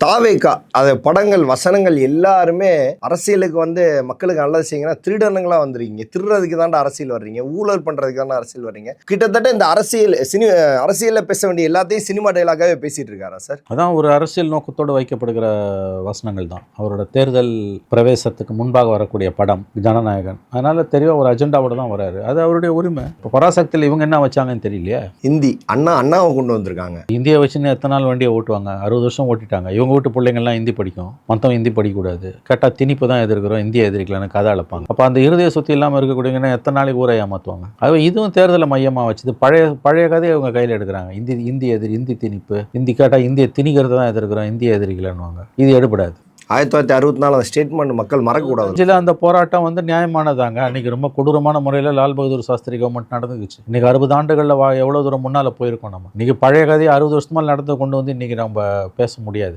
தாவேகா அது படங்கள் வசனங்கள் எல்லாருமே அரசியலுக்கு வந்து மக்களுக்கு நல்லது செய்யுங்கன்னா திருடனுங்களா வந்துருக்கீங்க, திருடுறதுக்கு தாண்டா அரசியல் வர்றீங்க, ஊழல் பண்றதுக்கு தாண்டா அரசியல் வர்றீங்க. கிட்டத்தட்ட இந்த அரசியல்ல பேச வேண்டிய எல்லாத்தையும் சினிமா டைலாகாவே பேசிட்டு இருக்காரா சார்? அதான் ஒரு அரசியல் நோக்கத்தோடு வைக்கப்படுகிற வசனங்கள் தான். அவரோட தேர்தல் பிரவேசத்துக்கு முன்பாக வரக்கூடிய படம் ஜனநாயகன். அதனால தெளிவாக ஒரு அஜெண்டாவோட தான் வராரு. அது அவருடைய உரிமை. இப்போ பராசக்தியில் இவங்க என்ன வச்சாங்கன்னு தெரியலையே. இந்தி அண்ணாவை கொண்டு வந்திருக்காங்க. இந்தியை வச்சுன்னு எத்தனை நாள் வண்டியை ஓட்டுவாங்க? 60 வருஷம் ஓட்டிட்டாங்க. இவங்க வீட்டு பிள்ளைங்கள்லாம் ஹிந்தி படிக்கும், மொத்தம் ஹிந்தி படிக்கக்கூடாது, கேட்டால் திணிப்பு தான் எதிர்க்கிறோம், இந்தியை எதிர்க்கலன்னு கதை அழைப்பாங்க. அப்போ அந்த இருதய சுற்றி இல்லாமல் இருக்கக்கூடியங்கன்னா எத்தனை நாளைக்கு ஊரை ஏமாற்றுவாங்க? அது இதுவும் தேர்தலை மையமாக வச்சுது பழைய கதையை அவங்க கையில் எடுக்கிறாங்க. இந்தி திணிப்பு, இந்தி கேட்டால் இந்தியை திணிக்கிறது தான் எதிர்க்கிறோம், இந்தியை எதிர்க்கலன்னுவாங்க. இது எடுபடாது. 1964 அந்த ஸ்டேட்மெண்ட் மக்கள் மறக்கக்கூடாது. இதில் அந்த போராட்டம் வந்து நியாயமானதாங்க. அன்றைக்கி ரொம்ப கொடூரமான முறையில் லால் பகதூர் சாஸ்திரி கவர்மெண்ட் நடந்துக்குச்சு. இன்றைக்கி 60 ஆண்டுகளில் எவ்வளோ தூரம் முன்னால் போயிருக்கோம் நம்ம. இன்றைக்கி பழைய கதையை 60 வருஷமா நடந்து கொண்டு வந்து இன்றைக்கி நம்ம பேச முடியாது.